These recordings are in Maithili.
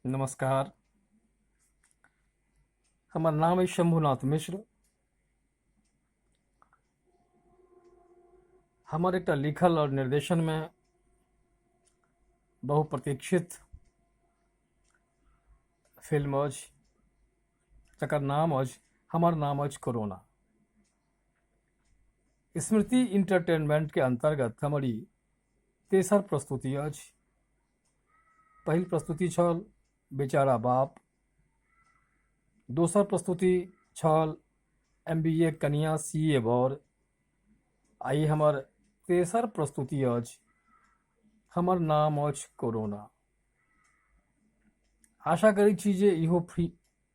नमस्कार। हमार नाम है शंभुनाथ मिश्र। हमार एक लिखल और निर्देशन में बहुप्रतीक्षित फिल्म अछि, जकर नाम अछि हमार नाम अछि कोरोना। स्मृति इंटरटेनमेंट के अंतर्गत हमारी तेसर प्रस्तुति अछि। पहिल प्रस्तुति छल बेचारा बाप, दोसर प्रस्तुति छल MBA कनिया CA बर। आई हमर तेसर प्रस्तुति अछि हमर नाम अछि कोरोना। आशा करै छी जे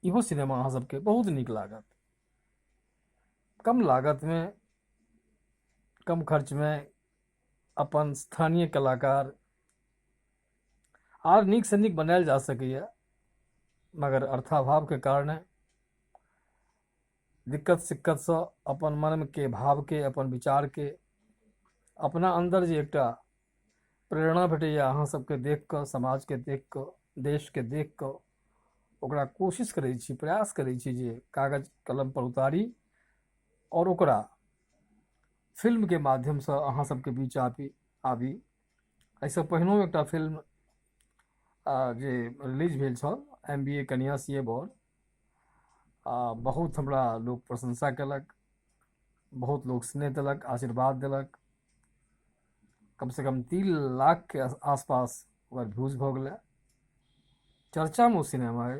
इहो सिनेमा अहाँ सबके बहुत नीक लागत। कम लागत में, कम खर्च में अपन स्थानीय कलाकार आर नीक से नीक बनायल जा सकैए, मगर अर्थाभाव के कारणे दिक्कत सिक्कत से अपन मन के भाव के, अपन विचार के, अपना अंदर जे एकटा प्रेरणा भेटैए अहाँ सबके देख कऽ, समाज के देख कऽ, देश के देख कऽ, ओकरा कोशिश करै छी, प्रयास करै छी जे कागज कलम पर उतारी और ओकरा फिल्म के माध्यम से अहाँ सबके बीच आबी। एहिसँ पहिनो एकटा फिल्म जे रिलीज भेल छल MBA कनिया CA बर, बहुत हमरा लोग प्रशंसा केलक, बहुत लोग स्नेह देलक, आशीर्वाद देलक। कम से कम 3 लाख के आसपास ओकर व्यूज भऽ गेलै। चर्चा में सिनेमा है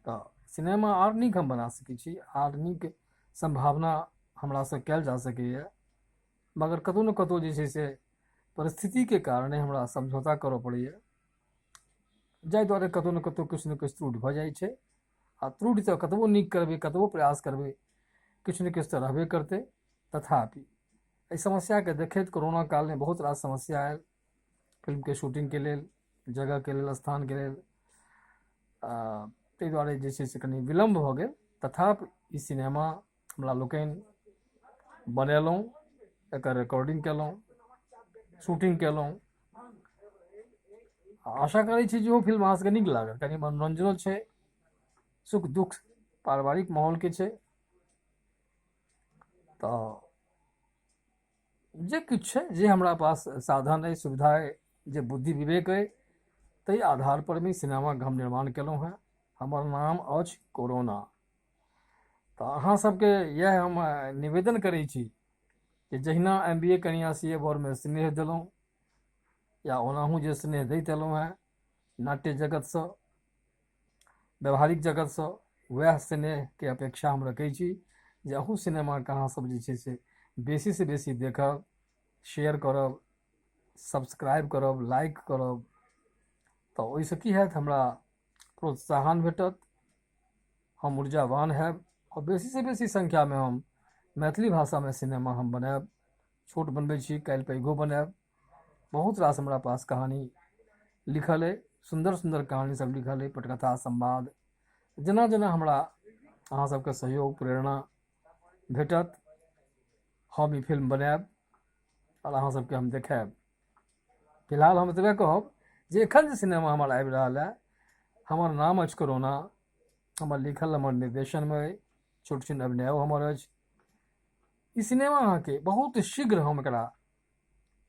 तो सिनेमा आर नीक हम बना सकै छी, आर नीक संभावना हमरा से कयल जा सकैए, मगर कतौ न कतौ जे छै से परिस्थिति के कारणे हमरा समझौता करऽ पड़ैए, जाहि दुआरे कतौ न कतौ किछु न किछु त्रुटि भऽ जाइ छै। आ त्रुटि तऽ कतबो नीक करबै, कतबो प्रयास करबै, किछु न किछु तऽ रहबे करतै। तथापि एहि समस्या के देखैत कोरोना काल में बहुत रास समस्या आयल। फिल्म के शूटिंग के लेल, जगह के लेल, स्थान के लेल, ताहि दुआरे जे छै से कनि विलम्ब भऽ गेल। तथापि ई सिनेमा हमरा लोकनि बनेलहुँ, एकर रिकॉर्डिंग केलहुँ, शूटिंग केलहुँ। आशा करै छी जे ओ फिल्म अहाँ सबके नीक लागत। कनि मनोरंजनो छै, सुख दुख पारिवारिक माहौल के छै। तऽ जे किछु छै, जे हमरा पास साधन अइ, सुविधा अइ, जे बुद्धि विवेक अइ, ताहि आधार पर भी सिनेमा के हम निर्माण केलहुँ हैं। हमर नाम अछि कोरोना। तऽ अहाँ सबके यह हम निवेदन करै छी कि जहिना MBA कनिया CA बर में स्नेह देलहुँ, या ओनाहू जे स्नेह दैत एलहुँ हैं नाट्य जगत से, व्यवहारिक जगत से, वह स्नेह के अपेक्षा हम रखै छी जे अहू सिनेमा के अहाँ सब जे छै से बेसी से बेसी देखब, शेयर करब, सब्सक्राइब करब, लाइक करब। तऽ ओहिसँ की हैत, हमरा प्रोत्साहन भेटत, हम ऊर्जावान हैब, और बेसी से बेसी संख्या में हम मैथिली भाषा में सिनेमा हम बनायब। छोट बनबै छी, काल्हि पैघो बनायब। बहुत रास हमरा पास कहानी लिखल है, सुंदर सुंदर कहानी सब लिखल है, पटकथा, संवाद। जेना जेना हमरा अहाँ सबके सहयोग, प्रेरणा भेटत, हम ई फिल्म बनायब और अहाँ सबके हम देखायब। फिलहाल हम एतबे कहब जे एखन जे सिनेमा हमर आबि रहल है, हमर नाम अछि कोरोना। हमर लिखल, हमर निर्देशन में अइ, छोट छिन अभिनयो हमर अछि। ई सिनेमा अहाँके बहुत शीघ्र हम एकरा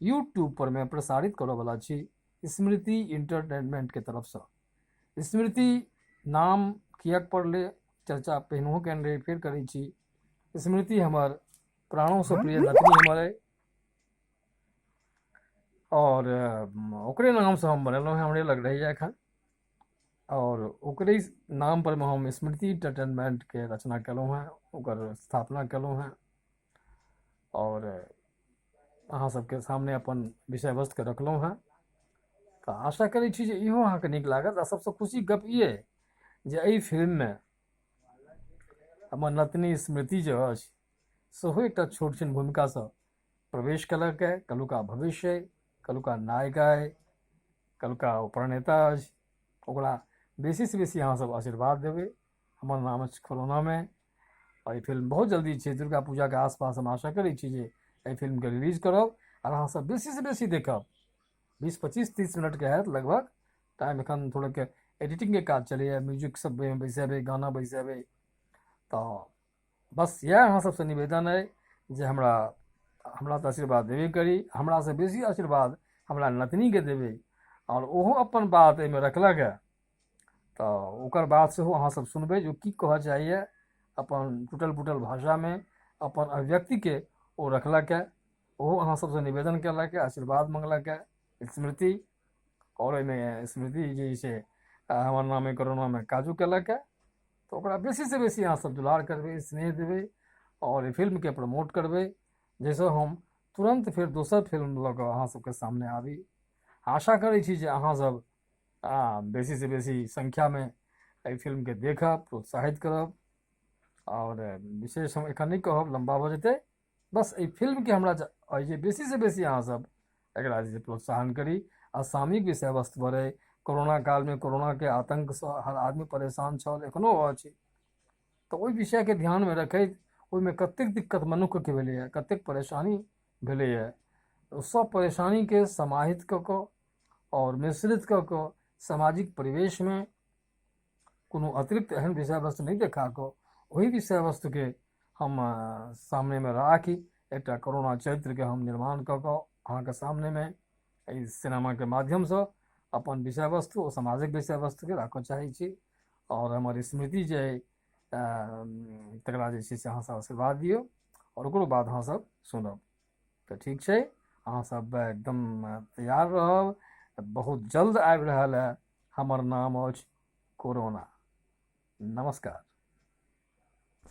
YouTube पर मैं प्रसारित करऽ वाला छी, स्मृति इंटरटेनमेंट के तरफ से। स्मृति नाम किएक पड़ले, चर्चा पहिनहो केने रही, फिर करै छी। स्मृति हमर प्राणों से प्रिय नतनी हमर है, और ओकरे नाम से हम बनेलहुँ हैं, हमरे लग रही है एखन। और ओकरे नाम पर में हम स्मृति इंटरटेनमेंट के रचना केलहुँ हैं, ओकर स्थापना केलहुँ हैं, और अहाँ सबके सामने अपन विषय वस्तु के रखलहुँ हैं। तऽ आशा करै छी जे इहो अहाँके नीक लागत। आ सबसँ खुशी गप ई अइ जे एहि फिल्म में हमर नतनी स्मृति जे अछि सेहो एकटा छोट छिन भूमिका से प्रवेश केलक है। कलुका भविष्य अइ, कलुका नायिका अइ, कलुका ओ प्रणेता अछि। ओकरा बेसी से बेसी अहाँ सब आशीर्वाद देबै। हमर नाम अछि कोरोना में, और ई फिल्म बहुत जल्दी छै, दुर्गा पूजा के आसपास हम आशा करै छी जे एहि फिल्म के रिलीज करब, और अहाँ सब बेसी से बेसी देखब। 20, 25, 30 मिनट के हैत लगभग। टाइम एखन थोड़े के एडिटिंग के काज चलैए, म्यूजिक सब बैसेबे, गाना बैसेबे। तो बस इएह अहाँ सबसे निवेदन अइ जे हमरा तऽ आशीर्वाद देबे करी, हमरा से बेसी आशीर्वाद हमरा नतनीके देबै, और ओहो अपन बात एहिमे रखलक है। तो ओकर बात सेहो अहाँ सब सुनबै जो की कहऽ चाहैए, अपन टूटल फूटल भाषामे अपन अभिव्यक्तिके ओ रखलक है। ओहो अहाँ सबसे निवेदन कयलक है, आशीर्वाद मंगलक है, स्मृति। और एहिमे स्मृति जे छै हमर नामे कोरोनामे काजो कयलक है। तो ओकरा बेसी से बेसी अहाँ सब दुलार करबै, स्नेह देबै, और फिल्मके प्रमोट करबै, जाहिसँ हम तुरंत फेर दोसर फिल्म लऽ कऽ अहाँ सबके सामने आबी। आशा करै छी जे अहाँ सब बेसी से बेसी संख्यामे एहि फिल्मके देखब, प्रोत्साहित करब। और विशेष हम एखन नहि कहब, लम्बा भऽ जेतै। बस एहि फिल्मके हमरा अइ जे बेसी से बेसी अहाँ सब एकरा जे प्रोत्साहन करी, आ सामयिक विषय वस्तु बढ़ै। कोरोना कालमे कोरोनाके आतंकसँ हर आदमी परेशान छल, एखनो अछि। तऽ ओहि विषयके ध्यानमे रखैत ओहिमे कतेक दिक्कत मनुष्यके भेलैए, कतेक परेशानी भेलैए, ओ सब परेशानीके समाहित कऽ कऽ और मिश्रित कऽ कऽ सामाजिक परिवेशमे कोनो अतिरिक्त एहन विषय वस्तु नहि देखा कऽ ओहि विषय वस्तुके हम सामनेमे राखी एकटा कोरोना चरित्रके हम निर्माण कऽ कऽ अहाँके सामनेमे एहि सिनेमाके माध्यमसँ अपन विषय वस्तु और सामाजिक विषय वस्तुके राखऽ चाहै छी। और हमर स्मृति जे अइ तकरा जे छै से अहाँ सब आशीर्वाद दियौ, और ओकरो बाद अहाँ सब सुनब। तऽ ठीक छै, अहाँ सब एकदम तैयार रहब, बहुत जल्द आबि रहल है हमर नाम अछि कोरोना। नमस्कार।